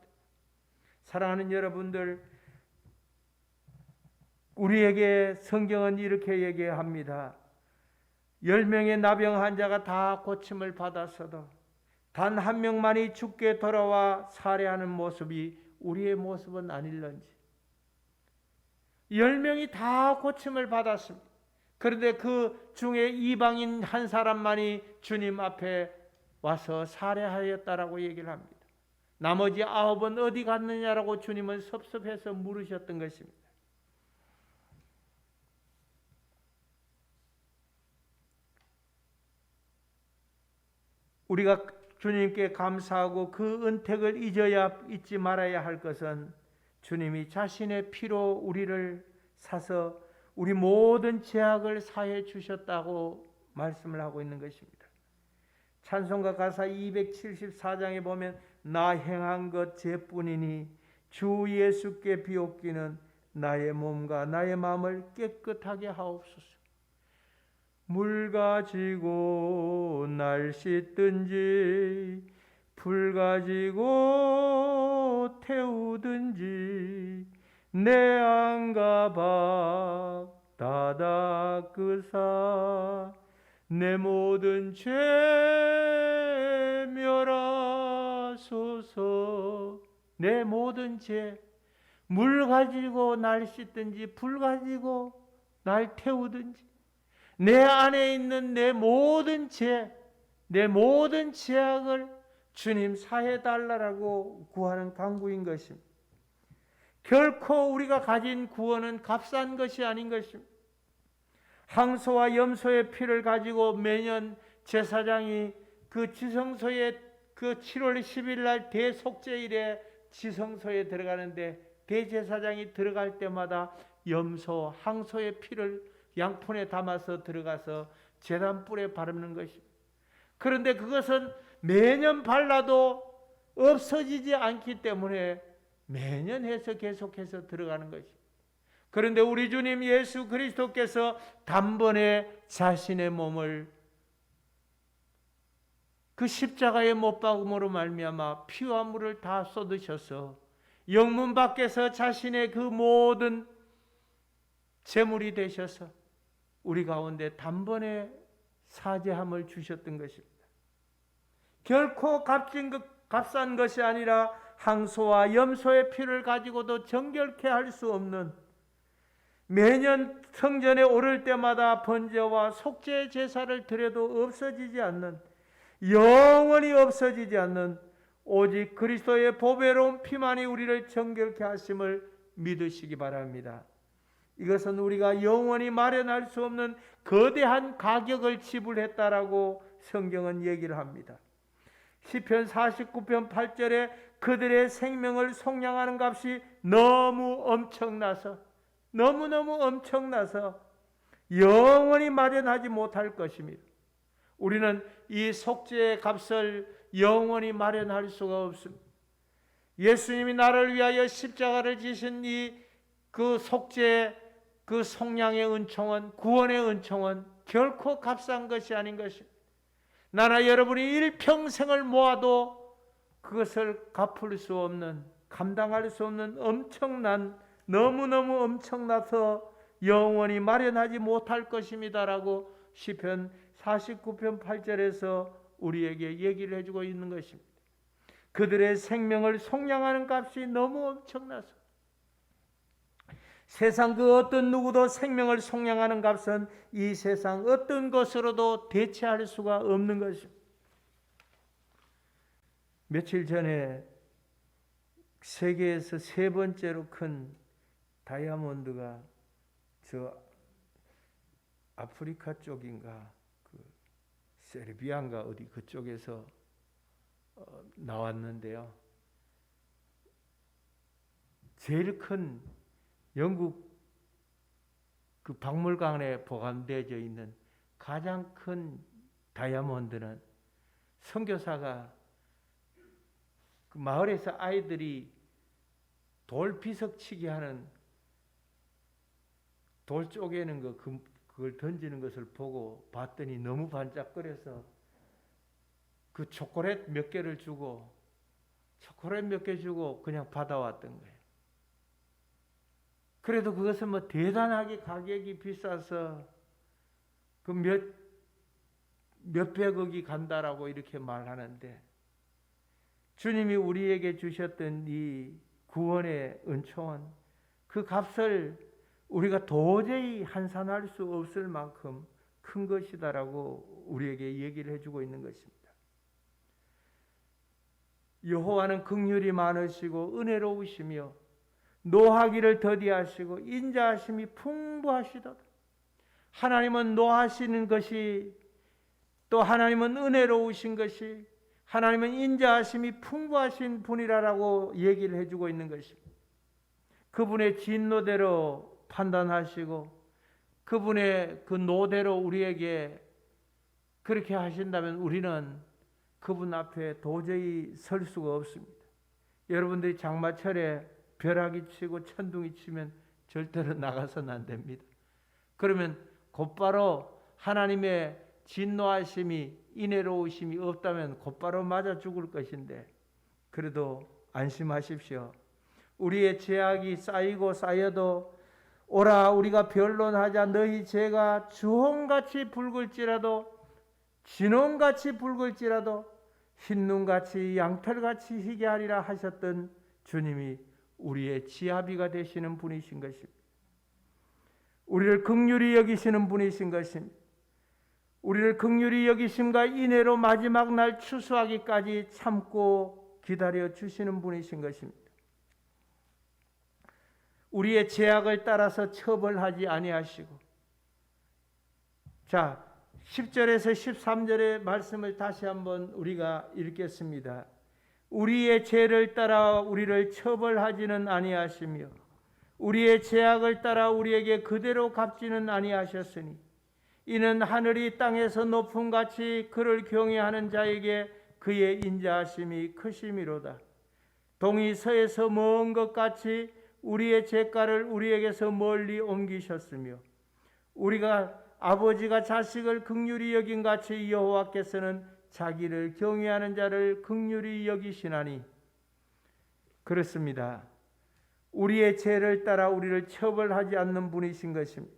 사랑하는 여러분들, 우리에게 성경은 이렇게 얘기합니다. 10명의 나병 환자가 다 고침을 받았어도 단 한 명만이 죽게 돌아와 살해하는 모습이 우리의 모습은 아닐런지. 10명이 다 고침을 받았습니다. 그런데 그 중에 이방인 한 사람만이 주님 앞에 와서 살해하였다라고 얘기를 합니다. 나머지 9은 어디 갔느냐라고 주님은 섭섭해서 물으셨던 것입니다. 우리가 주님께 감사하고 그 은택을 잊지 말아야 할 것은 주님이 자신의 피로 우리를 사서 우리 모든 죄악을 사해 주셨다고 말씀을 하고 있는 것입니다. 찬송가 가사 274장에 보면 나 행한 것 죄뿐이니 주 예수께 비옵기는 나의 몸과 나의 마음을 깨끗하게 하옵소서. 물 가지고 날 씻든지 불 가지고 태우든지 내 안과 밖 다 닦으사 내 모든 죄 멸하소서. 내 모든 죄, 물 가지고 날 씻든지 불 가지고 날 태우든지 내 안에 있는 내 모든 죄, 내 모든 죄악을 주님 사해 달라고 구하는 간구인 것입니다. 결코 우리가 가진 구원은 값싼 것이 아닌 것입니다. 항소와 염소의 피를 가지고 매년 제사장이 그 지성소에 그 7월 10일 날 대속죄일에 지성소에 들어가는데 대제사장이 들어갈 때마다 염소, 항소의 피를 양푼에 담아서 들어가서 제단불에 바르는 것입니다. 그런데 그것은 매년 발라도 없어지지 않기 때문에 매년 해서 계속해서 들어가는 것입니다. 그런데 우리 주님 예수 그리스도께서 단번에 자신의 몸을 그 십자가의 못 박음으로 말미암아 피와 물을 다 쏟으셔서 영문 밖에서 자신의 그 모든 제물이 되셔서 우리 가운데 단번에 사죄함을 주셨던 것입니다. 결코 값싼 것이 아니라 항소와 염소의 피를 가지고도 정결케 할 수 없는, 매년 성전에 오를 때마다 번제와 속죄 제사를 드려도 없어지지 않는, 영원히 없어지지 않는 오직 그리스도의 보배로운 피만이 우리를 정결케 하심을 믿으시기 바랍니다. 이것은 우리가 영원히 마련할 수 없는 거대한 가격을 지불했다라고 성경은 얘기를 합니다. 시편 49편 8절에 그들의 생명을 속량하는 값이 너무너무 엄청나서 영원히 마련하지 못할 것입니다. 우리는 이 속죄의 값을 영원히 마련할 수가 없습니다. 예수님이 나를 위하여 십자가를 지신 그 속죄, 그 속량의 은총은, 구원의 은총은 결코 값싼 것이 아닌 것입니다. 나나 여러분이 일평생을 모아도 그것을 갚을 수 없는 감당할 수 없는 엄청난, 너무너무 엄청나서 영원히 마련하지 못할 것입니다라고 시편 49편 8절에서 우리에게 얘기를 해주고 있는 것입니다. 그들의 생명을 속량하는 값이 너무 엄청나서 세상 그 어떤 누구도 생명을 속량하는 값은 이 세상 어떤 것으로도 대체할 수가 없는 것입니다. 며칠 전에 세계에서 세 번째로 큰 다이아몬드가 저 아프리카 쪽인가 그 세르비아인가 어디 그쪽에서 나왔는데요. 제일 큰 영국 그 박물관에 보관되어 있는 가장 큰 다이아몬드는 선교사가 그 마을에서 아이들이 돌 비석치기 하는 돌 쪼개는 거 그걸 던지는 것을 보고 봤더니 너무 반짝거려서 그 초콜릿 몇 개를 주고 초콜릿 몇 개 주고 그냥 받아왔던 거예요. 그래도 그것은 뭐 대단하게 가격이 비싸서 그 몇백억이 간다라고 이렇게 말하는데 주님이 우리에게 주셨던 이 구원의 은총은 그 값을 우리가 도저히 환산할 수 없을 만큼 큰 것이다라고 우리에게 얘기를 해주고 있는 것입니다. 여호와는 긍휼이 많으시고 은혜로우시며 노하기를 더디하시고 인자하심이 풍부하시도다. 하나님은 노하시는 것이 또 하나님은 은혜로우신 것이 하나님은 인자하심이 풍부하신 분이라고 얘기를 해주고 있는 것입니다. 그분의 진노대로 판단하시고 그분의 그 노대로 우리에게 그렇게 하신다면 우리는 그분 앞에 도저히 설 수가 없습니다. 여러분들이 장마철에 벼락이 치고 천둥이 치면 절대로 나가서는 안 됩니다. 그러면 곧바로 하나님의 진노하심이 인애로우심이 없다면 곧바로 맞아 죽을 것인데 그래도 안심하십시오. 우리의 죄악이 쌓이고 쌓여도 오라 우리가 변론하자 너희 죄가 주홍같이 붉을지라도 진홍같이 붉을지라도 흰눈같이 양털같이 희게 하리라 하셨던 주님이 우리의 지아비가 되시는 분이신 것입니다. 우리를 긍휼히 여기시는 분이신 것입니다. 우리를 긍휼히 여기심과 인애로 마지막 날 추수하기까지 참고 기다려 주시는 분이신 것입니다. 우리의 죄악을 따라서 처벌하지 아니하시고 자 10절에서 13절의 말씀을 다시 한번 우리가 읽겠습니다. 우리의 죄를 따라 우리를 처벌하지는 아니하시며 우리의 죄악을 따라 우리에게 그대로 갚지는 아니하셨으니 이는 하늘이 땅에서 높음같이 그를 경외하는 자에게 그의 인자하심이 크심이로다. 동이 서에서 먼 것 같이 우리의 죄가를 우리에게서 멀리 옮기셨으며 우리가 아버지가 자식을 긍휼히 여긴 같이 여호와께서는 자기를 경외하는 자를 긍휼히 여기시나니 그렇습니다. 우리의 죄를 따라 우리를 처벌하지 않는 분이신 것입니다.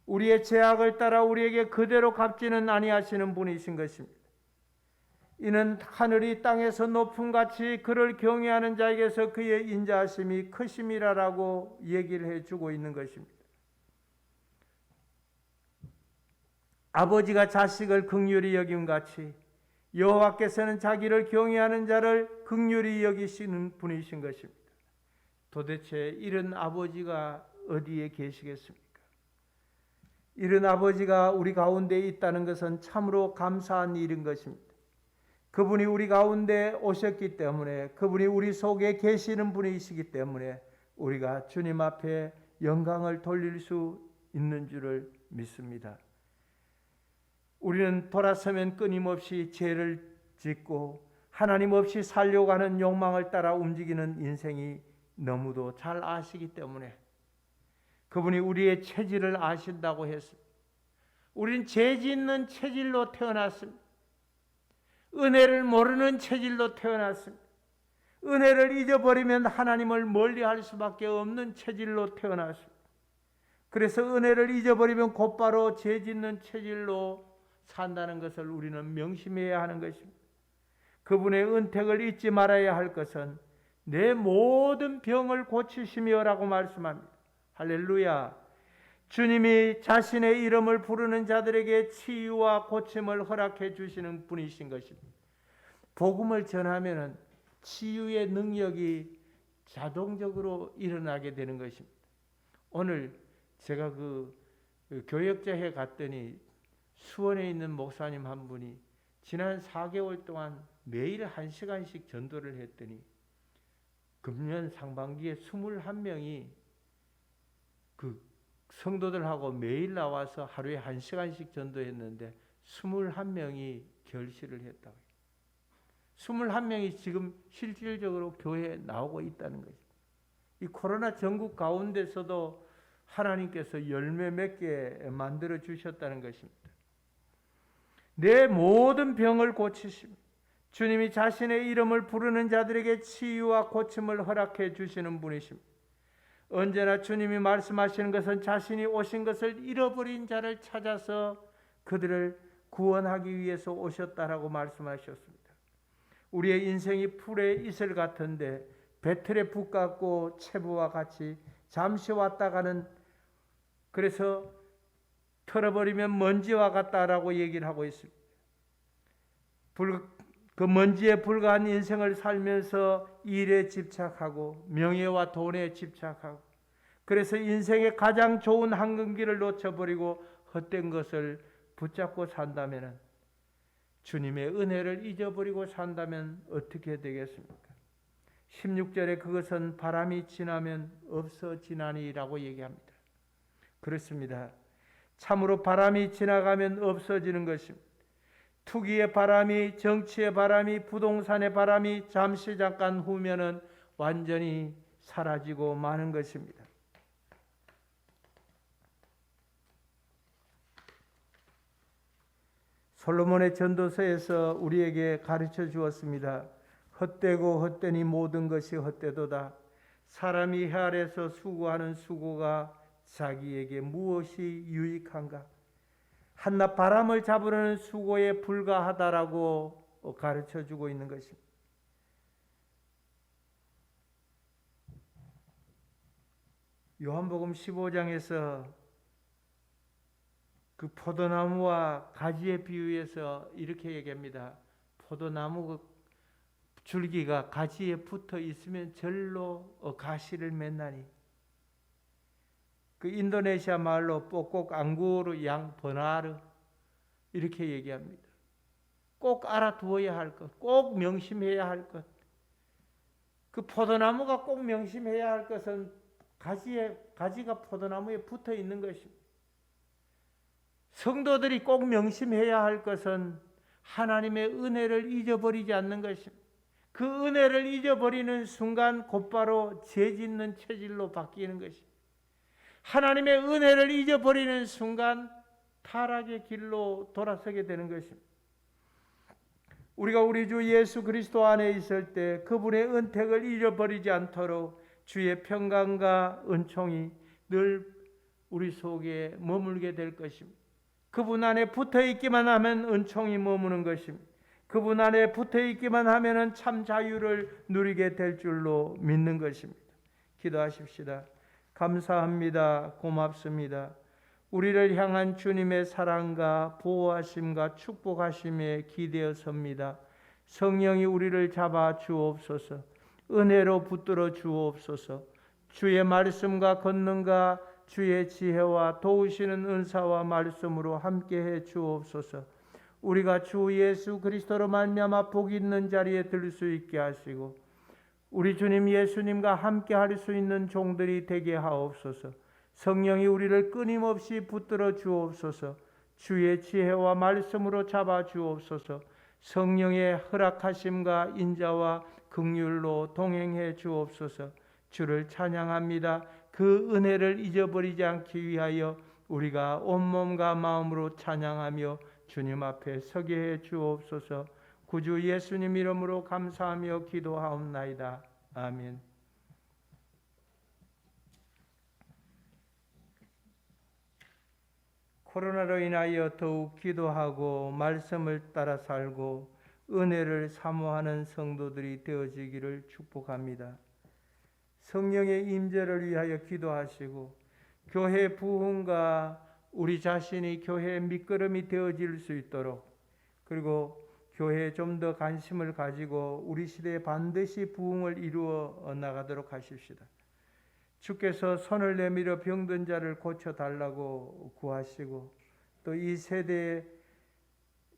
우리의 죄악을 따라 우리에게 그대로 갚지는 아니하시는 분이신 것입니다. 이는 하늘이 땅에서 높음같이 그를 경외하는 자에게서 그의 인자하심이 크심이라라고 얘기를 해주고 있는 것입니다. 아버지가 자식을 긍휼히 여김같이 여호와께서는 자기를 경외하는 자를 긍휼히 여기시는 분이신 것입니다. 도대체 이런 아버지가 어디에 계시겠습니까? 이런 아버지가 우리 가운데 있다는 것은 참으로 감사한 일인 것입니다. 그분이 우리 가운데 오셨기 때문에 그분이 우리 속에 계시는 분이시기 때문에 우리가 주님 앞에 영광을 돌릴 수 있는 줄을 믿습니다. 우리는 돌아서면 끊임없이 죄를 짓고 하나님 없이 살려고 하는 욕망을 따라 움직이는 인생이 너무도 잘 아시기 때문에 그분이 우리의 체질을 아신다고 했습니다. 우리는 죄 짓는 체질로 태어났습니다. 은혜를 모르는 체질로 태어났습니다. 은혜를 잊어버리면 하나님을 멀리할 수밖에 없는 체질로 태어났습니다. 그래서 은혜를 잊어버리면 곧바로 죄 짓는 체질로 산다는 것을 우리는 명심해야 하는 것입니다. 그분의 은택을 잊지 말아야 할 것은 내 모든 병을 고치시며라고 말씀합니다. 할렐루야. 주님이 자신의 이름을 부르는 자들에게 치유와 고침을 허락해 주시는 분이신 것입니다. 복음을 전하면 치유의 능력이 자동적으로 일어나게 되는 것입니다. 오늘 제가 그 교역자회 갔더니 수원에 있는 목사님 한 분이 지난 4개월 동안 매일 1시간씩 전도를 했더니 금년 상반기에 21명이 그 성도들하고 매일 나와서 하루에 1시간씩 전도했는데 21명이 결실을 했다고요. 21명이 지금 실질적으로 교회에 나오고 있다는 것입니다. 이 코로나 전국 가운데서도 하나님께서 열매 맺게 만들어 주셨다는 것입니다. 내 모든 병을 고치십니다. 주님이 자신의 이름을 부르는 자들에게 치유와 고침을 허락해 주시는 분이십니다. 언제나 주님이 말씀하시는 것은 자신이 오신 것을 잃어버린 자를 찾아서 그들을 구원하기 위해서 오셨다라고 말씀하셨습니다. 우리의 인생이 풀의 이슬 같은데 배틀의 붓 같고 체부와 같이 잠시 왔다 가는, 그래서 털어버리면 먼지와 같다라고 얘기를 하고 있습니다. 그 먼지에 불과한 인생을 살면서 일에 집착하고 명예와 돈에 집착하고, 그래서 인생의 가장 좋은 황금기를 놓쳐버리고 헛된 것을 붙잡고 산다면, 주님의 은혜를 잊어버리고 산다면 어떻게 되겠습니까? 16절에 그것은 바람이 지나면 없어지나니라고 얘기합니다. 그렇습니다. 참으로 바람이 지나가면 없어지는 것입니다. 투기의 바람이, 정치의 바람이, 부동산의 바람이 잠시 잠깐 후면은 완전히 사라지고 마는 것입니다. 솔로몬의 전도서에서 우리에게 가르쳐 주었습니다. 헛되고 헛되니 모든 것이 헛되도다. 사람이 해 아래서 수고하는 수고가 자기에게 무엇이 유익한가? 한낱 바람을 잡으려는 수고에 불과하다라고 가르쳐 주고 있는 것입니다. 요한복음 15장에서 그 포도나무와 가지에 비유해서 이렇게 얘기합니다. 포도나무 줄기가 가지에 붙어 있으면 절로 가시를 맺나니, 그 인도네시아 말로 뽀꼭 앙구르 양 버나르 이렇게 얘기합니다. 꼭 알아두어야 할 것, 꼭 명심해야 할 것. 그 포도나무가 꼭 명심해야 할 것은 가지가 포도나무에 붙어 있는 것입니다. 성도들이 꼭 명심해야 할 것은 하나님의 은혜를 잊어버리지 않는 것입니다. 그 은혜를 잊어버리는 순간 곧바로 죄 짓는 체질로 바뀌는 것입니다. 하나님의 은혜를 잊어버리는 순간 타락의 길로 돌아서게 되는 것입니다. 우리가 우리 주 예수 그리스도 안에 있을 때 그분의 은택을 잊어버리지 않도록 주의 평강과 은총이 늘 우리 속에 머물게 될 것입니다. 그분 안에 붙어 있기만 하면 은총이 머무는 것입니다. 그분 안에 붙어 있기만 하면 참 자유를 누리게 될 줄로 믿는 것입니다. 기도하십시다. 감사합니다. 고맙습니다. 우리를 향한 주님의 사랑과 보호하심과 축복하심에 기대어 섭니다. 성령이 우리를 잡아 주옵소서. 은혜로 붙들어 주옵소서. 주의 말씀과 권능과 주의 지혜와 도우시는 은사와 말씀으로 함께해 주옵소서. 우리가 주 예수 그리스도로 말미암아 복 있는 자리에 들 수 있게 하시고 우리 주님 예수님과 함께 할 수 있는 종들이 되게 하옵소서. 성령이 우리를 끊임없이 붙들어 주옵소서. 주의 지혜와 말씀으로 잡아 주옵소서. 성령의 허락하심과 인자와 긍휼로 동행해 주옵소서. 주를 찬양합니다. 그 은혜를 잊어버리지 않기 위하여 우리가 온몸과 마음으로 찬양하며 주님 앞에 서게 해 주옵소서. 구주 예수님 이름으로 감사하며 기도하옵나이다. 아멘. 코로나로 인하여 더욱 기도하고 말씀을 따라 살고 은혜를 사모하는 성도들이 되어지기를 축복합니다. 성령의 임재를 위하여 기도하시고 교회 부흥과 우리 자신이 교회의 밑거름이 되어질 수 있도록, 그리고 교회에 좀 더 관심을 가지고 우리 시대에 반드시 부흥을 이루어 나가도록 하십시다. 주께서 손을 내밀어 병든 자를 고쳐달라고 구하시고 또 이 세대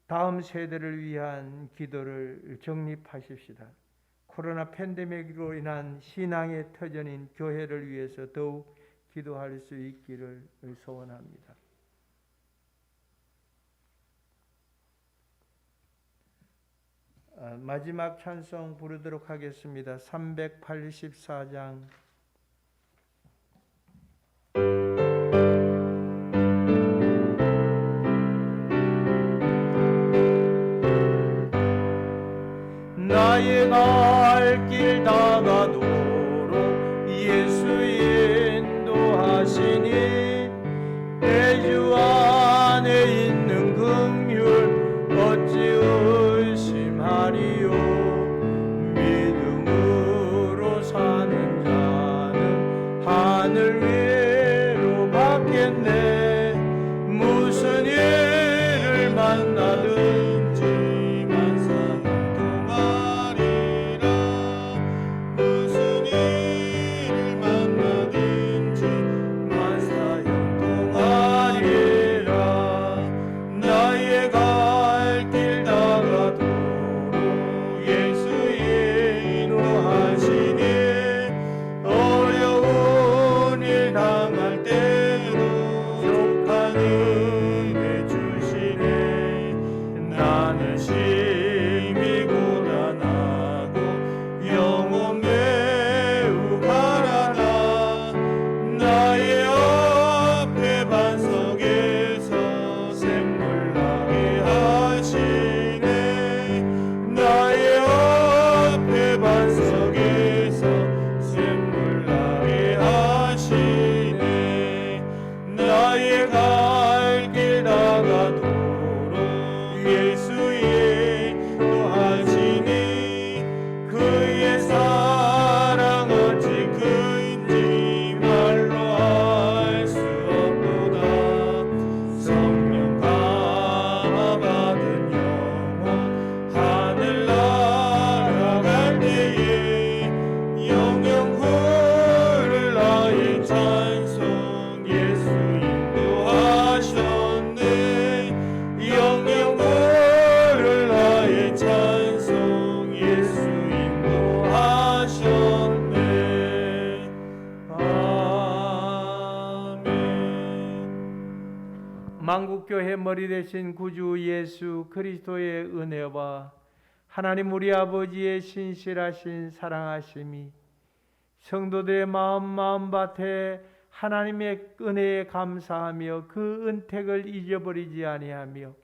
다음 세대를 위한 기도를 정립하십시다. 코로나 팬데믹으로 인한 신앙의 터전인 교회를 위해서 더욱 기도할 수 있기를 소원합니다. 마지막 찬송 부르도록 하겠습니다. 384장 나의 갈 길 다가도록 예수 인도하시니 내 주 안에 있는 긍휼 어찌 의심하리요. 믿음으로 사는 자는 하늘 위로 받겠네. 무슨 일을 만나든지 만사 형통하리라. 무슨 일을 만나든지 만사 형통하리라. 나의 갈 길 다가도록 예수 인도하시니 어려운 일 당할 때도 족한 은혜 주시네. 나는 심히 고단하고 영혼 매우 가라나. 나의 앞에 반석에서 샘물 나게 하시네. 나의 앞에 반석에서 샘물 나게 하시네. 나의 갈 길 다가도록 예수 인도하시니 그의 사랑 어찌 큰지 말로 알 수 없도다. 성령 감화 받은 영혼 하늘 날아갈 때에 영영 흐를 나의 찬송 예수 인도하셨네. 영영 흐를 나의 찬송 예수 인도하셨네. 아멘. 만국교회 머리 대신 구주 예수 그리스도의 은혜와 하나님 우리 아버지의 신실하신 사랑하심이 성도들의 마음밭에 하나님의 은혜에 감사하며 그 은택을 잊어버리지 아니하며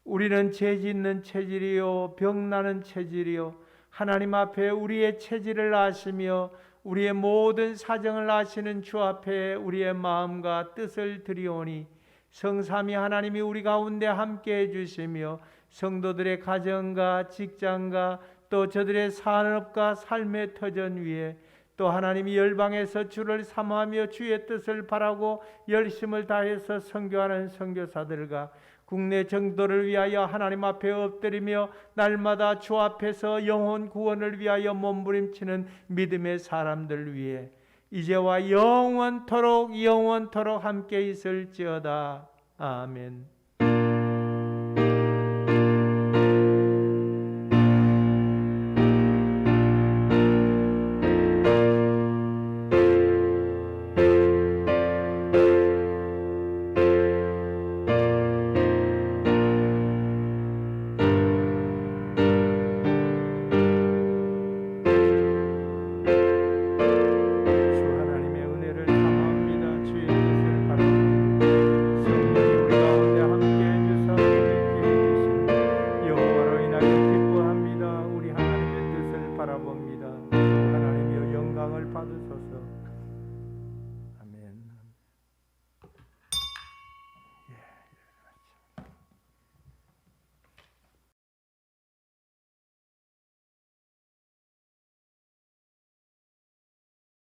우리는 죄 짓는 체질이요 병나는 체질이요 하나님 앞에 우리의 체질을 아시며 우리의 모든 사정을 아시는 주 앞에 우리의 마음과 뜻을 드리오니 성삼위 하나님이 우리 가운데 함께해 주시며 성도들의 가정과 직장과 또 저들의 산업과 삶의 터전 위에 또 하나님이 열방에서 주를 사모하며 주의 뜻을 바라고 열심을 다해서 선교하는 선교사들과 국내 정도를 위하여 하나님 앞에 엎드리며 날마다 주 앞에서 영혼 구원을 위하여 몸부림치는 믿음의 사람들 위해 이제와 영원토록 함께 있을지어다. 아멘. 주 하나님의 은혜를 사모합니다. 주의 뜻을 바랍니다. 성령이 우리 가운데 받으소서.